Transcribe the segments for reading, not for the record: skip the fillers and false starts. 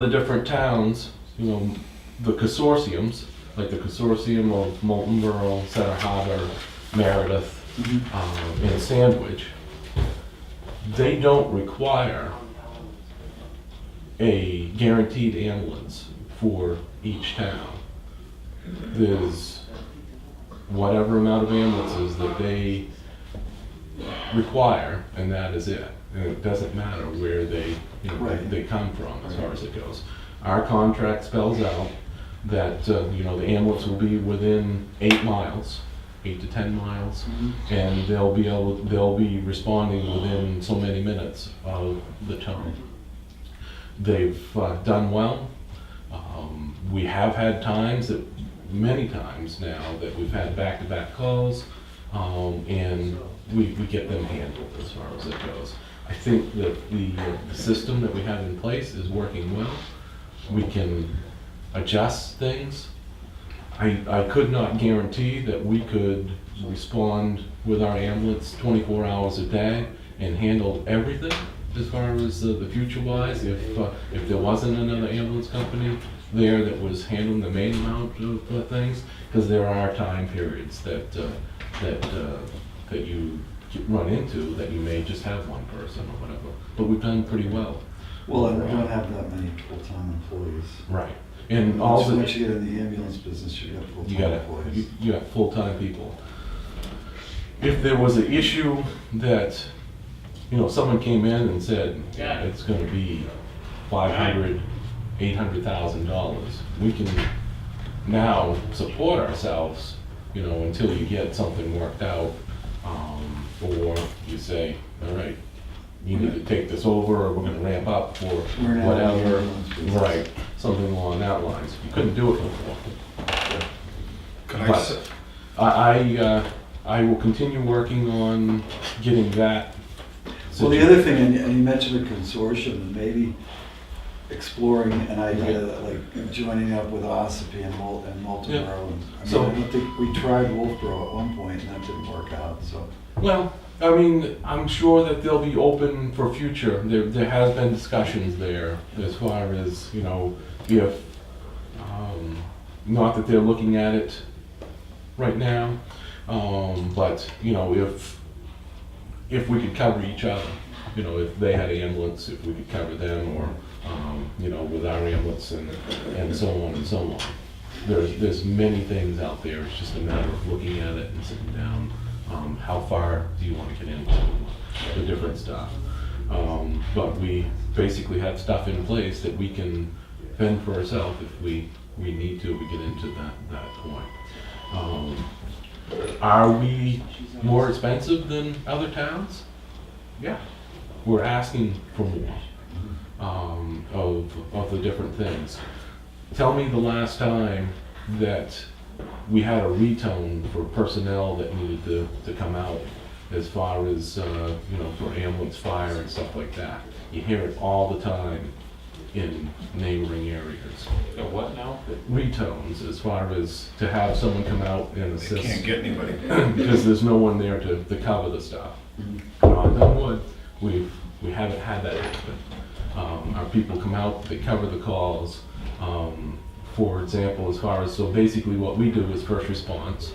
The different towns, the consortiums, like the consortium of Molten Borough, Center Harbor, Meredith, and Sandwich, they don't require a guaranteed ambulance for each town. There's whatever amount of ambulances that they require, and that is it. And it doesn't matter where they come from as far as it goes. Our contract spells out that the ambulance will be within 8 miles, 8 to 10 miles, and they'll be responding within so many minutes of the tone. They've done well. We have had many times now that we've had back-to-back calls, and we get them handled as far as it goes. I think that the system that we have in place is working well. We can adjust things. I could not guarantee that we could respond with our ambulance 24 hours a day and handle everything as far as the future wise. If there wasn't another ambulance company there that was handling the main amount of things, because there are time periods that you run into that you may just have one person or whatever. But we've done pretty well. Well, and we don't have that many full-time employees. Right. And all once you get in the ambulance business, you got full-time employees. You got full-time people. If there was an issue that, someone came in and said, it's going to be $500,000, $800,000, we can now support ourselves, until you get something worked out. Or you say, all right, you need to take this over, or we're going to ramp up, or whatever. Right, something along that lines. You couldn't do it before. I will continue working on getting that situation. Well, the other thing, and you mentioned a consortium, and maybe exploring an idea like joining up with Ossipee and Molten Borough. I don't think we tried Wolfboro at one point, and that didn't work out. So. Well, I'm sure that they'll be open for future. There has been discussions there as far as, if, not that they're looking at it right now, but, if we could cover each other, if they had an ambulance, if we could cover them, or, with our ambulance and so on and so on. There's many things out there. It's just a matter of looking at it and sitting down. How far do you want to get into the different stuff? But we basically have stuff in place that we can fend for ourselves if we need to. We get into that point. Are we more expensive than other towns? Yeah. We're asking for more of the different things. Tell me the last time that we had a retone for personnel that needed to come out as far as, for ambulance, fire, and stuff like that. You hear it all the time in neighboring areas. What now? Retones, as far as to have someone come out and assist. They can't get anybody. Because there's no one there to cover the stuff. Knock on wood, we haven't had that happen. Our people come out, they cover the calls. For example, as far as, so basically what we do is first response.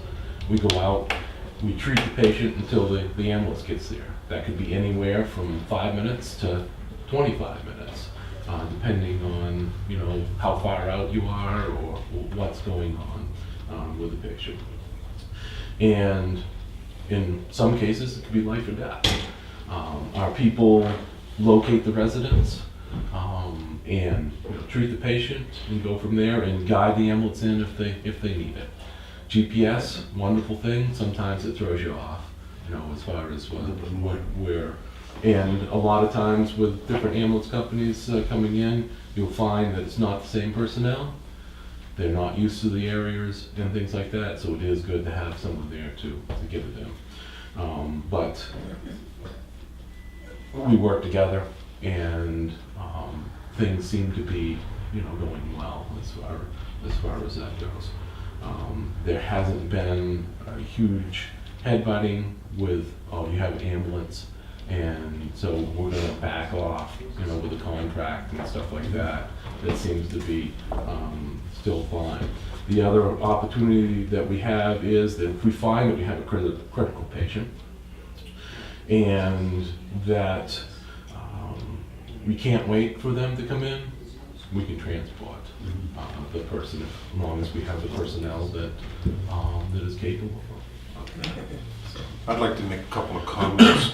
We go out, we treat the patient until the ambulance gets there. That could be anywhere from 5 minutes to 25 minutes, depending on, how far out you are or what's going on with the patient. And in some cases, it could be life or death. Our people locate the residents, and treat the patient and go from there and guide the ambulance in if they need it. GPS, wonderful thing. Sometimes it throws you off, as far as where. And a lot of times with different ambulance companies coming in, you'll find that it's not the same personnel. They're not used to the areas and things like that. So it is good to have someone there to give it them. But we work together, and things seem to be, going well as far as that goes. There hasn't been a huge headbutting with, oh, you have an ambulance, And so we're gonna back off, with the contract and stuff like that. That seems to be still fine. The other opportunity that we have is that if we find that we have a critical patient and that we can't wait for them to come in, we can transport the person as long as we have the personnel that is capable of that. I'd like to make a couple of comments.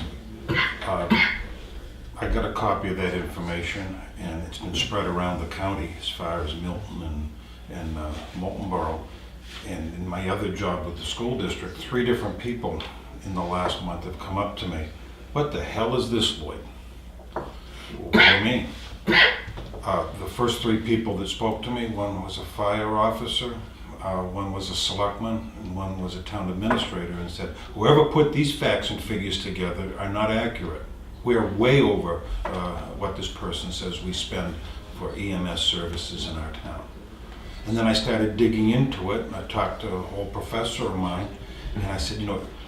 I got a copy of that information, and it's been spread around the county as far as Milton and Moultonborough. And in my other job with the school district, 3 different people in the last month have come up to me. What the hell is this, Lloyd? What do you mean? The first 3 people that spoke to me, one was a fire officer, one was a selectman, and one was a town administrator, and said, whoever put these facts and figures together are not accurate. We're way over what this person says we spend for EMS services in our town. And then I started digging into it, and I talked to an old professor of mine, and I said,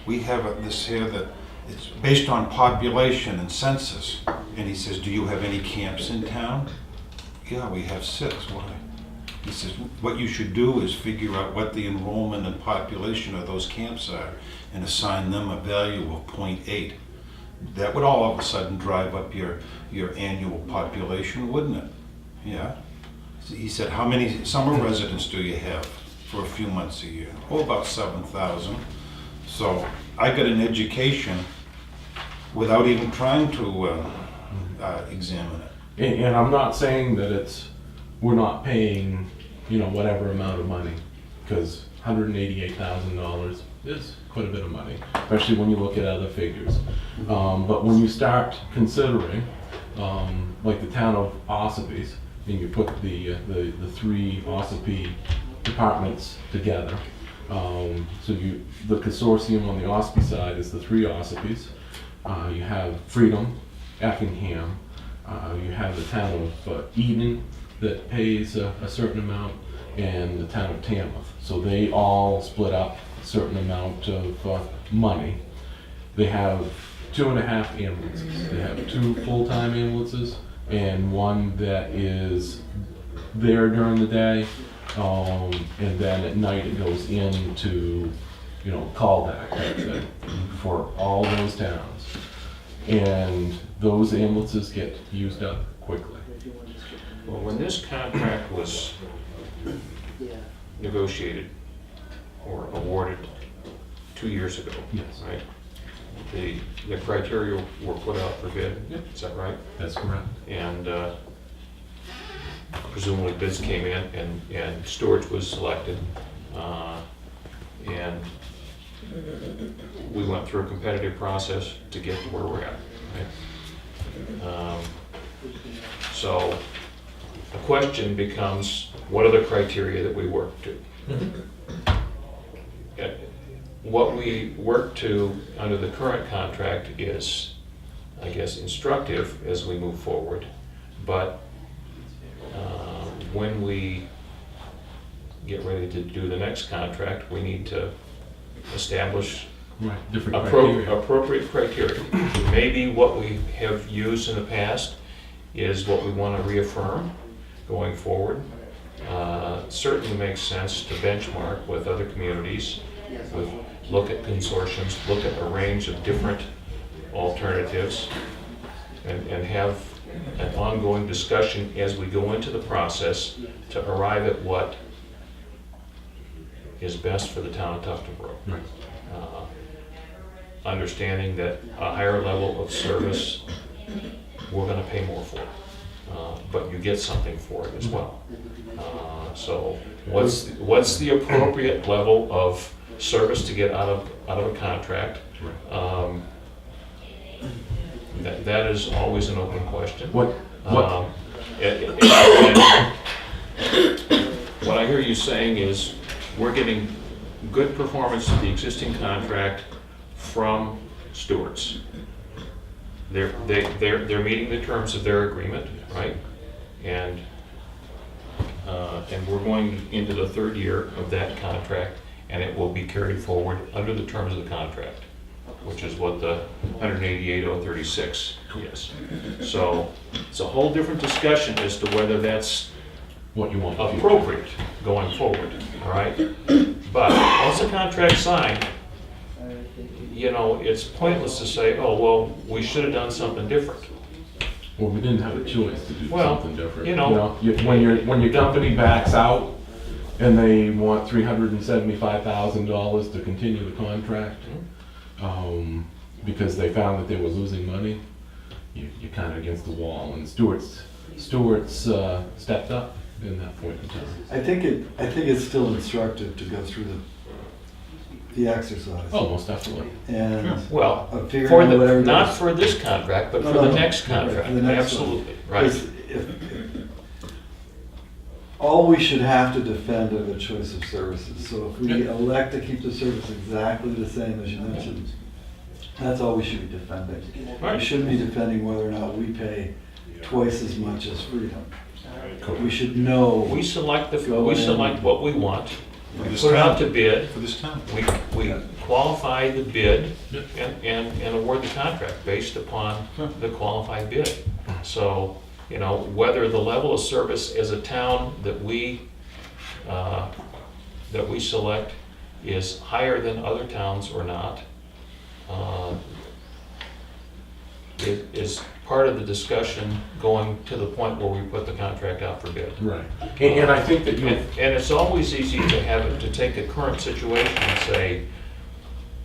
we have this here that it's based on population and census. And he says, do you have any camps in town? Yeah, we have 6. Why? He says, what you should do is figure out what the enrollment and population of those camps are and assign them a value of 0.8. That would all of a sudden drive up your annual population, wouldn't it? Yeah. He said, how many summer residents do you have for a few months a year? Oh, about 7,000. So I got an education without even trying to examine it. And I'm not saying that we're not paying, whatever amount of money, because $188,000 is quite a bit of money, especially when you look at other figures. But when you start considering, like the town of Ossaby's, and you put the 3 Ossipee departments together, so the consortium on the Ossipee side is the 3 Ossabees. You have Freedom, Effingham, you have the town of Eden that pays a certain amount, and the town of Tamworth. So they all split up a certain amount of money. They have 2.5 ambulances. They have 2 full-time ambulances and 1 that is there during the day, and then at night it goes into, callback type thing for all those towns. And those ambulances get used up quickly. Well, when this contract was negotiated or awarded 2 years ago, Yes. right? The criteria were put out for bid, Yep. is that right? That's correct. And presumably bids came in and Stewart's was selected. And we went through a competitive process to get to where we're at, right? So the question becomes, what are the criteria that we work to? What we work to under the current contract is, I guess, instructive as we move forward, but when we get ready to do the next contract, we need to establish Right, different criteria. appropriate criteria. Maybe what we have used in the past is what we want to reaffirm going forward. Certainly makes sense to benchmark with other communities, look at consortiums, look at a range of different alternatives, and have an ongoing discussion as we go into the process to arrive at what is best for the town of Tuftonboro. Right. Understanding that a higher level of service we're going to pay more for, but you get something for it as well. So what's the appropriate level of service to get out of a contract? That is always an open question. What? And what I hear you saying is we're getting good performance to the existing contract from Stewart's. They're meeting the terms of their agreement, right? And we're going into the 3rd year of that contract, and it will be carried forward under the terms of the contract. which is what the 188,036 is. So it's a whole different discussion as to whether that's What you want. in the future. appropriate going forward, all right? But once the contract's signed, you know, it's pointless to say, oh, well, we should have done something different. Well, we didn't have a choice to do Well, something different. you know, When your company backs out and they want $375,000 to continue the contract, because they found that they were losing money, you're kind of against the wall. And Stewart's stepped up in that point in time. I think it's still instructive to go through the exercise. Oh, most definitely. And Well, of figuring for out whatever the, it not is. for this contract, but No, for the no, next no, right, contract, for the next one. absolutely, right. Because all we should have to defend are the choice of services. So if we Yeah. elect to keep the service exactly the same as you mentioned, that's all we should be defending. We Right. shouldn't be defending whether or not we pay twice as much as Freedom. We should know. We select Go we in. select what we want, For this put it out town. to bid, For this town. we qualify the bid Yeah. and award the contract based upon Sure. the qualified bid. So, you know, whether the level of service as a town that we select is higher than other towns or not, is part of the discussion going to the point where we put the contract out for bid. Right. And I think that And it's always easy to have it, to take a current situation and say,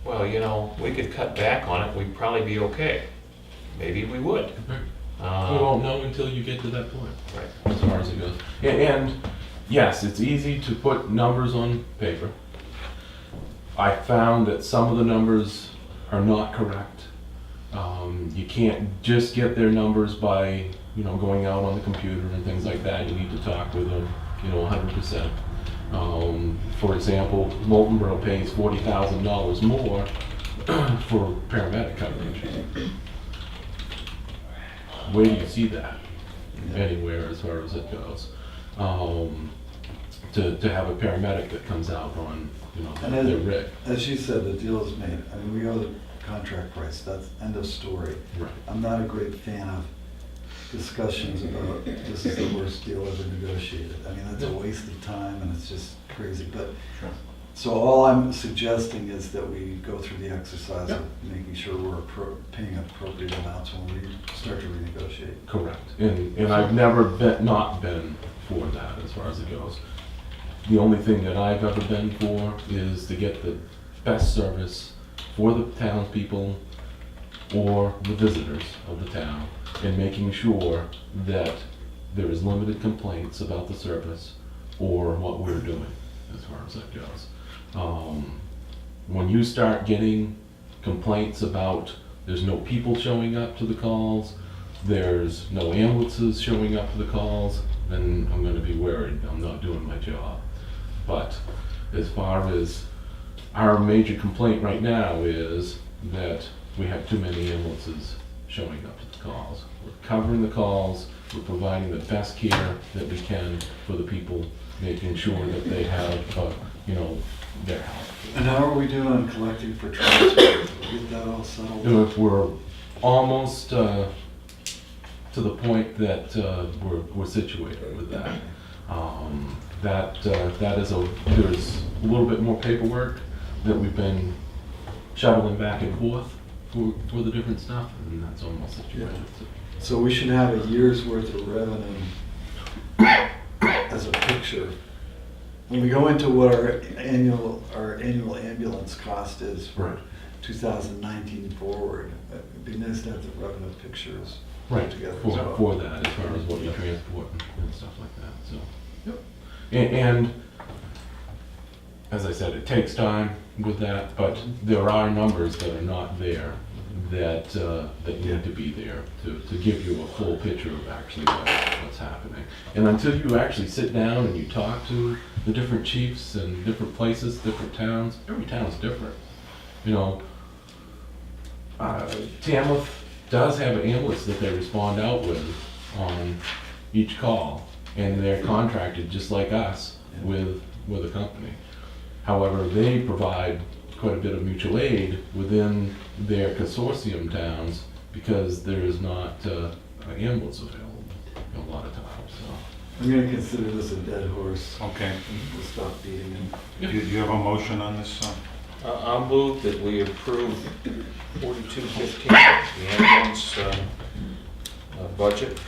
well, you know, we could cut back on it, we'd probably be okay. Maybe we would. we won't know until you get to that point. Right. As far as it goes. And yes, it's easy to put numbers on paper. I found that some of the numbers are not correct. You can't just get their numbers by, going out on the computer and things like that. You need to talk with them, 100%. For example, Molten Borough pays $40,000 more for paramedic coverage. Where do you see that? Anywhere as far as it goes. To have a paramedic that comes out on, And their rig. As you said, the deal is made. I mean, we owe the contract price. That's end of story. Right. I'm not a great fan of discussions about this is the worst deal ever negotiated. I mean, that's a waste of time and it's just crazy. But so all I'm suggesting is that we go through the exercise of making sure we're paying appropriate amounts when we start to renegotiate. Correct. And I've never not been for that as far as it goes. The only thing that I've ever been for is to get the best service for the townspeople or the visitors of the town, and making sure that there is limited complaints about the service or what we're doing as far as that goes. When you start getting complaints about there's no people showing up to the calls, there's no ambulances showing up to the calls, then I'm gonna be worried, I'm not doing my job. But as far as our major complaint right now is that we have too many ambulances showing up to the calls. We're covering the calls, we're providing the best care that we can for the people, making sure that they have, their health. And how are we doing on collecting for transfer? Did we get that all settled? We're almost to the point that we're situated with that. There's a little bit more paperwork that we've been shuttling back and forth for the different stuff, and that's almost situated. So we should have a year's worth of revenue as a picture. When we go into what our annual ambulance cost is for Right. 2019 forward, it'd be nice to have the revenue pictures Right, together. for that, as far as what you transport and stuff like that, so. Yep. And as I said, it takes time with that, but there are numbers that are not there that need to be there to give you a full picture of actually what's happening. And until you actually sit down and you talk to the different chiefs and different places, different towns, every town's different. Tamworth does have an ambulance that they respond out with on each call, and they're contracted just like us with a company. However, they provide quite a bit of mutual aid within their consortium towns because there is not an ambulance available a lot of times, so. I'm gonna consider this a dead horse. Okay. We'll stop beating him. Do you have a motion on this? I'll move that we approve 4215, the ambulance budget,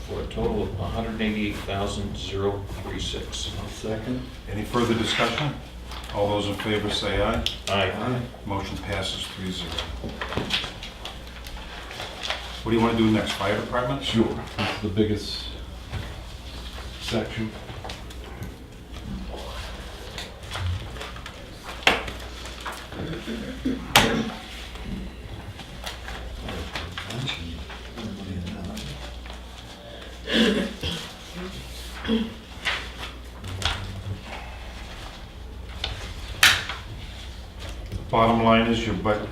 for a total of $188,036. I'll second. Any further discussion? All those in favor say aye. Aye. Aye. Motion passes 3-0. What do you want to do next, fire department? Sure. This is the biggest section. Bottom line is your budget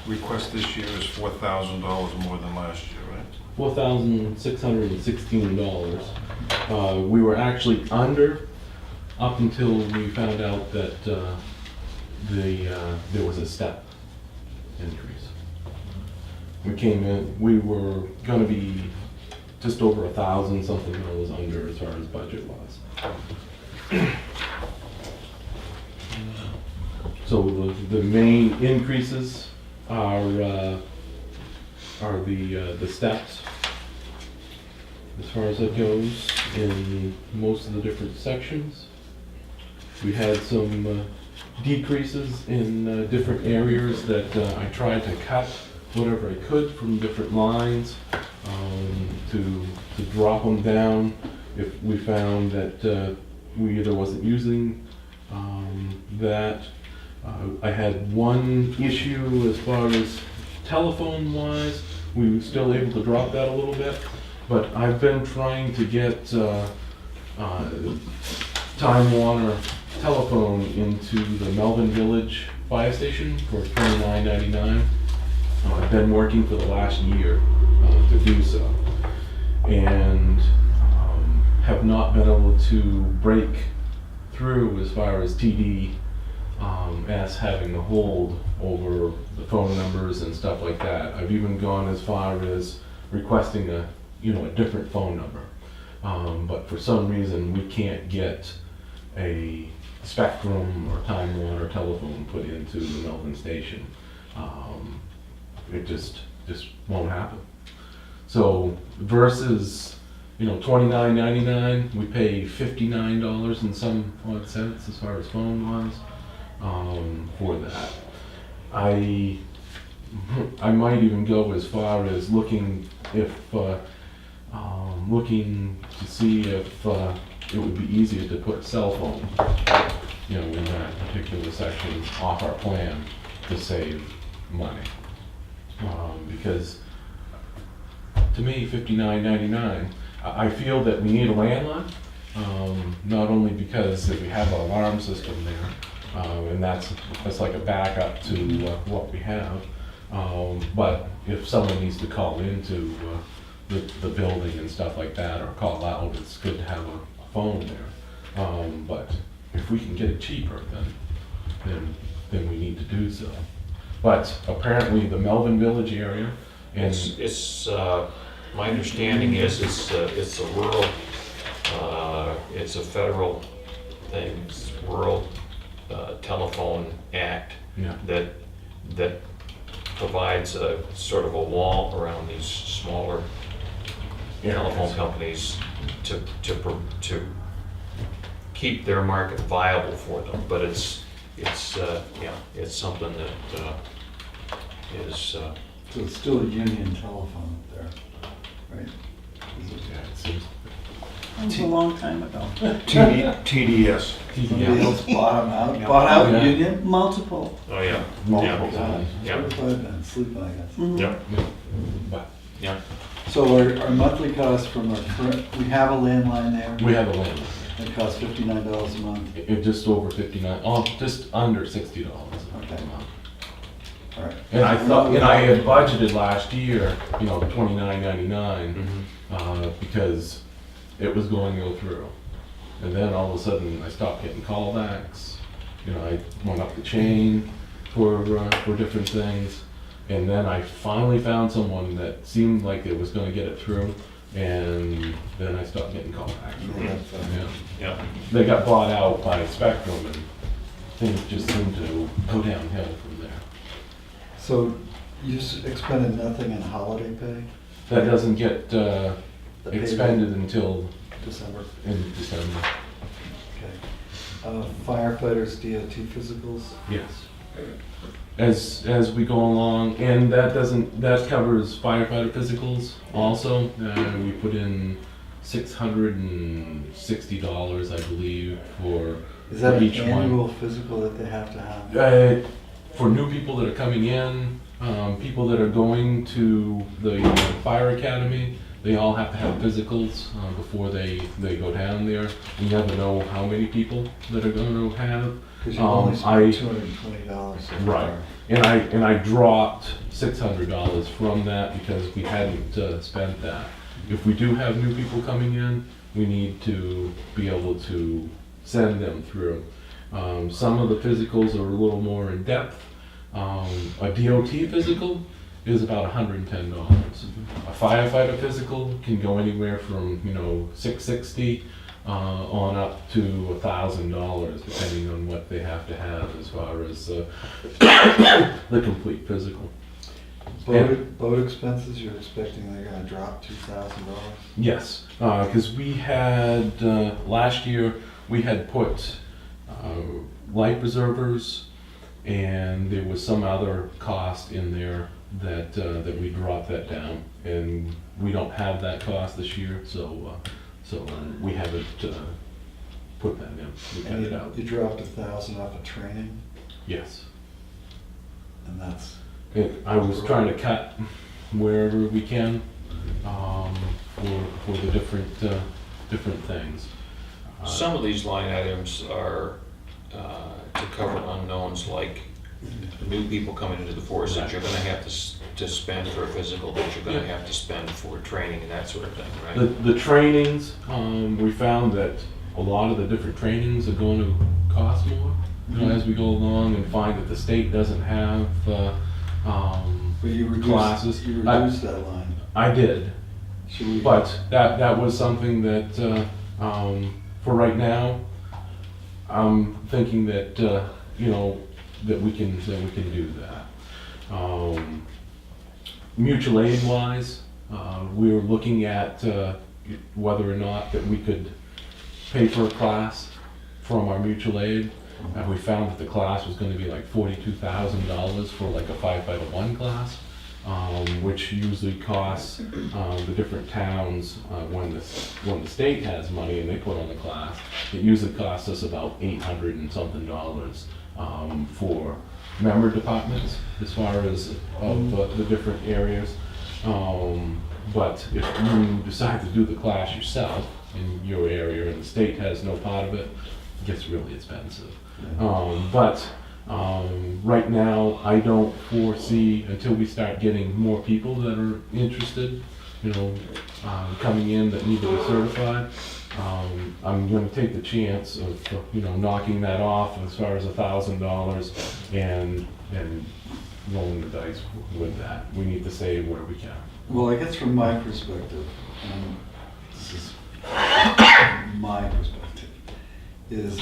request this year is $4,000 more than last year, right? $4,616. We were actually under up until we found out that there was a step increase. We came in, we were going to be just over 1,000 something dollars under as far as budget was. So the main increases are the steps, as far as that goes, in most of the different sections. We had some decreases in different areas that I tried to cut whatever I could from different lines to drop them down if we found that we either wasn't using that. I had one issue as far as telephone wise. We were still able to drop that a little bit, but I've been trying to get Time Warner telephone into the Melvin Village fire station for $29.99. I've been working for the last year to do so, and have not been able to break through as far as TD as having a hold over the phone numbers and stuff like that. I've even gone as far as requesting a different phone number, but for some reason we can't get a Spectrum or Time Warner telephone put into the Melbourne station. It just won't happen. So versus $29.99, we pay $59 and some odd cents as far as phone wise for that. I might even go as far as looking to see if it would be easier to put cell phone, in that particular section off our plan to save money. Because to me, $59.99, I feel that we need a landline, not only because if we have an alarm system there, and that's like a backup to what we have, but if someone needs to call into the building and stuff like that, or call out, it's good to have a phone there. But if we can get it cheaper, then we need to do so. But apparently the Melvin Village area, and It's my understanding is it's a rural, it's a federal thing, it's Rural Telephone Act yeah, that provides a sort of a wall around these smaller telephone companies to keep their market viable for them. But it's something that is. So it's still a union telephone up there, right? yeah, it seems. That was a long time ago. TDS. Somebody else bought them out, Yeah. bought out Yeah. union? Multiple. Oh, yeah. Multiple Yeah. times. Yeah. Certified and sleep, I guess. Mhm. Yep. Yeah. But Yeah. So our monthly cost from our current, we have a landline there? we have a landline. It costs $59 a month. It just over 59, just under $60 a Okay. month. All right. And I thought, I had budgeted last year, $29.99, Mhm. because it was going to go through. And then all of a sudden, I stopped getting callbacks, You know, I went up the chain for different things. And then I finally found someone that seemed like it was gonna get it through, and then I stopped getting called back. Yeah. Yeah. They got bought out by Spectrum, and things just seemed to go downhill from there. So you expended nothing in holiday pay? That doesn't get The pay expended until December? in December. Okay. Firefighters DOT physicals? Yes. As we go along, and that covers firefighter physicals also. We put in $660, I believe, for Is that an each one. annual physical that they have to have? For new people that are coming in, people that are going to the fire academy, they all have to have physicals before they go down there. You never know how many people that are going to have. Because you've only spent $220 so Right. far. And I dropped $600 from that because we hadn't spent that. If we do have new people coming in, we need to be able to send them through. Some of the physicals are a little more in depth. A DOT physical is about $110. A firefighter physical can go anywhere from $660 on up to $1,000, depending on what they have to have as far as the complete physical. Boat expenses, you're expecting they're gonna drop $2,000? Yes, because we had last year we had put life preservers, and there was some other cost in there that we dropped that down, and we don't have that cost this year, so we haven't put that in. We cut And it out. you dropped $1,000 off of training, Yes. and that's, I was trying to cut wherever we can for the different things. Some of these line items are to cover unknowns, like new people coming into the force that you're gonna have to spend for a physical, that you're gonna have to spend for training and that sort of thing, right? The trainings, we found that a lot of the different trainings are going to cost more, as we go along, and find that the state doesn't have but you reduced, classes. you reduced that line. I did, Should we? but that was something that for right now, I'm thinking that that we can do that. Mutual aid wise, we were looking at whether or not that we could pay for a class from our mutual aid. And we found that the class was going to be like $42,000 for like a firefighter 1 class, which usually costs the different towns when the state has money and they put on the class. It usually costs us about $800 and something for member departments as far as the different areas. But if you decide to do the class yourself in your area and the state has no part of it, it gets really expensive. But right now, I don't foresee, until we start getting more people that are interested, coming in that need to be certified, I'm going to take the chance of, knocking that off as far as $1,000 and rolling the dice with that. We need to save where we can. Well, I guess from my perspective, and this is my perspective, is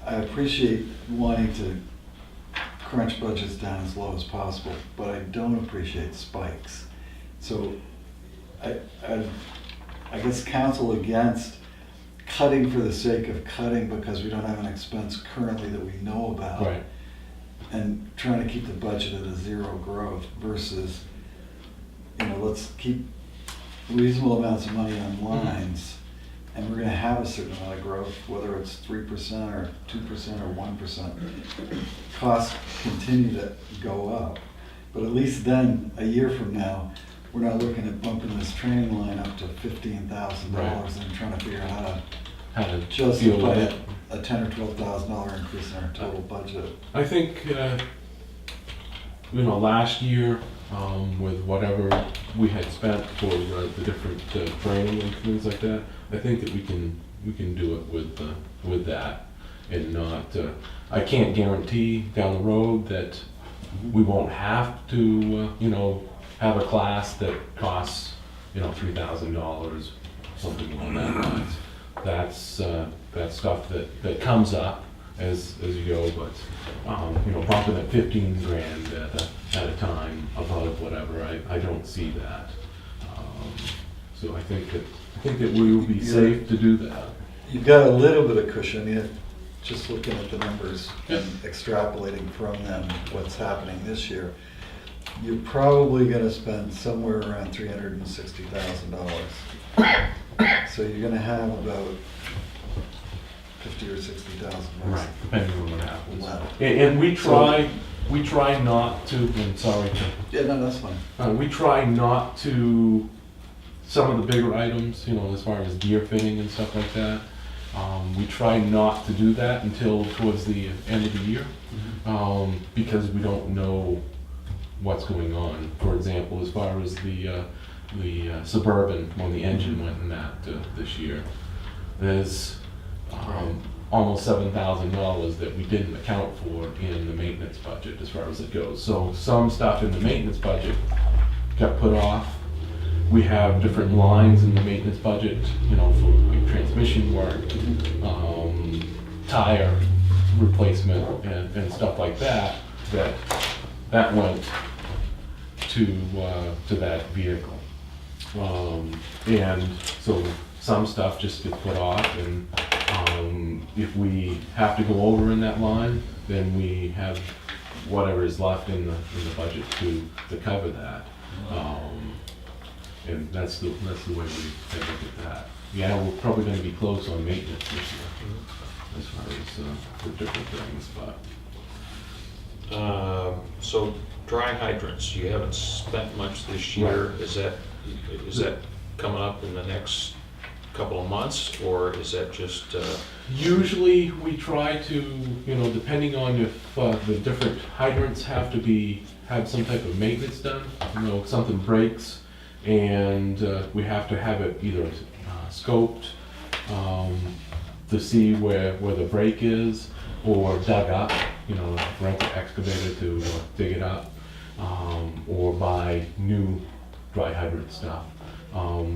I appreciate wanting to crunch budgets down as low as possible, but I don't appreciate spikes. So I guess counsel against cutting for the sake of cutting because we don't have an expense currently that we know about. Right. And trying to keep the budget at a zero growth versus, let's keep reasonable amounts of money on lines, and we're gonna have a certain amount of growth, whether it's 3% or 2% or 1%. Costs continue to go up, but at least then, a year from now, we're not looking at bumping this training line up to $15,000 and trying to figure out How to how to deal justify with it. a $10,000 or $12,000 increase in our total budget. I think, last year, with whatever we had spent for the different training and things like that, I think that we can do it with that. and not, I can't guarantee down the road that we won't have to, have a class that costs, $3,000, something along that lines. That's stuff that comes up as you go, but, bumping at 15 grand at a time above whatever, I don't see that. So I think that we will be safe to do that. You've got a little bit of cushion, just looking at the numbers and extrapolating from them what's happening this year. You're probably gonna spend somewhere around $360,000. So you're gonna have about 50 or 60,000 Right, depending on what happens. left. And we try not to, and sorry, Yeah, no, that's fine. we try not to, some of the bigger items, as far as gear fitting and stuff like that, we try not to do that until towards the end of the year, because we don't know what's going on. For example, as far as the Suburban, when the engine went in that this year, there's almost $7,000 that we didn't account for in the maintenance budget as far as it goes. So some stuff in the maintenance budget got put off. We have different lines in the maintenance budget, for like transmission work, tire replacement and stuff like that went to that vehicle. And so some stuff just gets put off, and if we have to go over in that line, then we have whatever is left in the budget to cover that. And that's the way we look at that. Yeah, we're probably gonna be close on maintenance this year, as far as the different things, but. So dry hydrants, you haven't spent much this year. Is that coming up in the next couple of months, or is that just? Usually we try to, depending on if the different hydrants have to have some type of maintenance done, something breaks, and we have to have it either scoped to see where the break is, or dug up, rent an excavator to dig it up, or buy new dry hydrant stuff.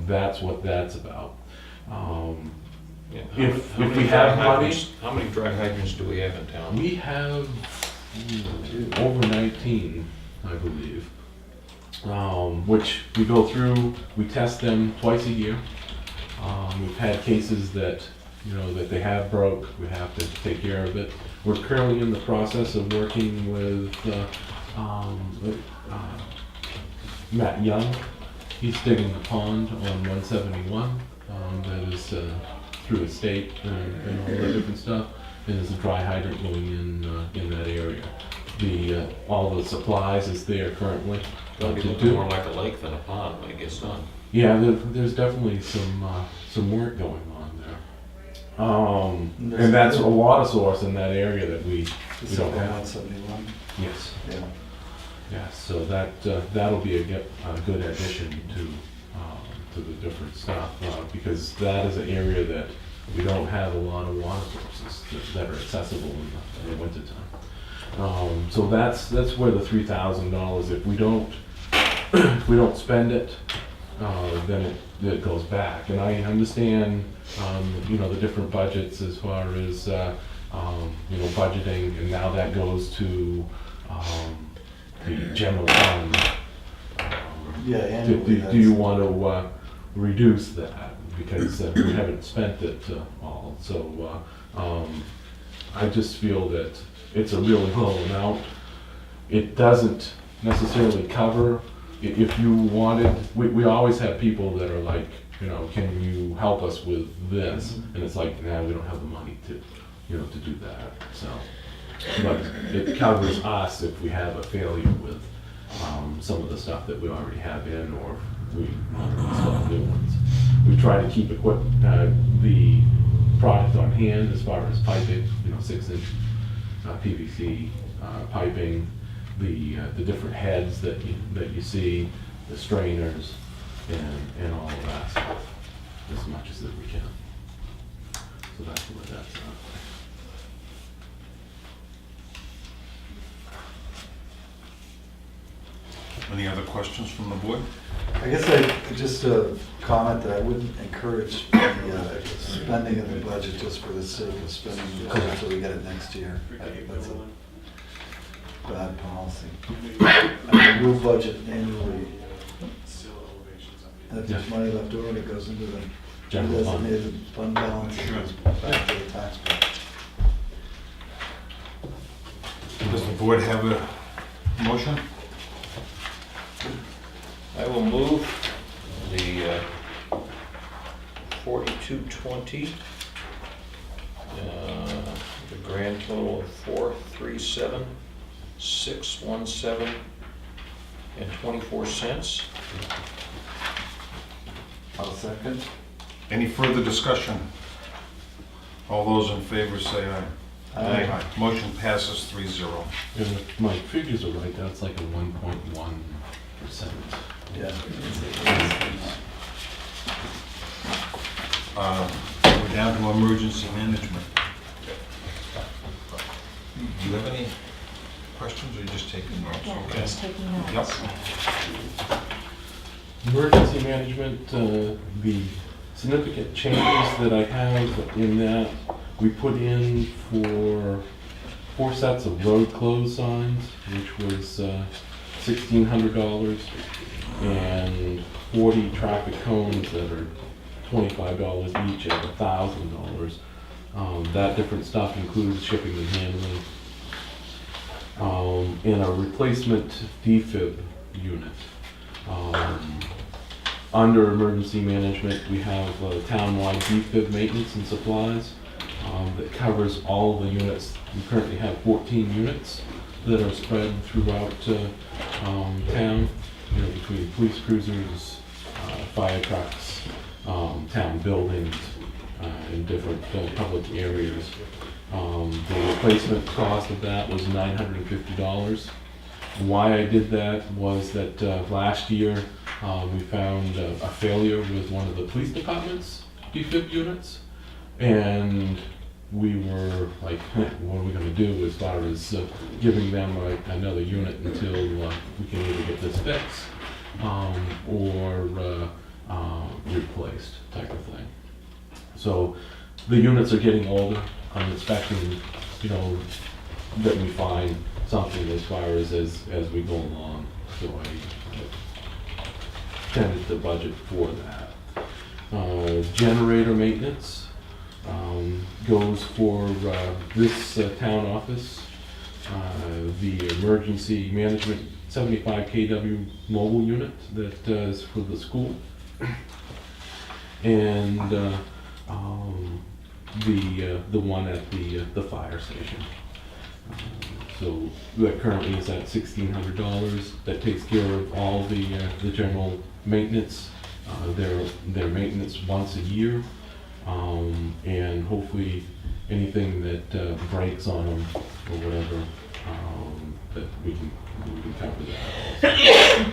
That's what that's about. If we have money, How many dry hydrants do we have in town? we have over 19, I believe, which we go through, we test them twice a year. We've had cases that they have broke, we have to take care of it. We're currently in the process of working with Matt Young. He's digging a pond on 171 that is through a state and all that different stuff. And there's a dry hydrant going in that area. All the supplies is there currently. It'll be to looking do. more like a lake than a pond when it gets done. Yeah, there's definitely some work going on there. And that's a water source in that area that we don't have. 171. Yes. Yeah. Yeah, so that'll be a good addition to the different stuff, because that is an area that we don't have a lot of water sources that are accessible in the wintertime. So that's where the $3,000, if we don't spend it, then it goes back. And I understand, the different budgets as far as, budgeting, and now that goes to the general fund. Yeah, annually. Do you want to reduce that, because we haven't spent it all? So I just feel that it's a really low amount. It doesn't necessarily cover, if you wanted, we always have people that are like, can you help us with this? And it's like, nah, we don't have the money to do that. So, but it covers us if we have a failure with some of the stuff that we already have in, or if we install new ones. We try to keep the product on hand as far as piping, 6-inch PVC piping, the different heads that you see, the strainers, and all of that stuff, as much as that we can. So that's where that's at. Any other questions from the board? I guess just a comment that I wouldn't encourage the spending of the budget just for the sake of spending the budget until we get it next year. I think that's a bad policy. I mean, we'll budget annually. If there's money left over, it goes into the General fund. designated fund balance, it goes back to the taxpayer. Does the board have a motion? I will move the 4220, the grand total of 437,617 and 24 cents. I'll second. Any further discussion? All those in favor say aye. Aye. Motion passes 3-0. And if my figures are right, that's like a 1.1%. Yeah. We're down to emergency management. Do you have any questions, or are you just taking notes? Yeah, Okay. just taking notes. Yep. Emergency management, the significant changes that I have in that, we put in for 4 sets of road closed signs, which was $1,600, and 40 traffic cones that are $25 each at $1,000. That different stuff includes shipping and handling. And a replacement defib unit. Under emergency management, we have town-wide defib maintenance and supplies that covers all the units. We currently have 14 units that are spread throughout town, between police cruisers, fire trucks, town buildings, in different public areas. The replacement cost of that was $950. Why I did that was that last year we found a failure with one of the police department's defib units, and we were like, what are we going to do as far as giving them another unit until we can either get this fixed or replaced type of thing. So the units are getting older. I'm expecting, that we find something as far as we go along. So I tended to budget for that. Generator maintenance goes for this town office. The emergency management 75 kW mobile unit that is for the school. And the one at the fire station. So that currently is at $1,600. That takes care of all the general maintenance. Their maintenance once a year, and hopefully anything that breaks on them or whatever, that we can cover that also.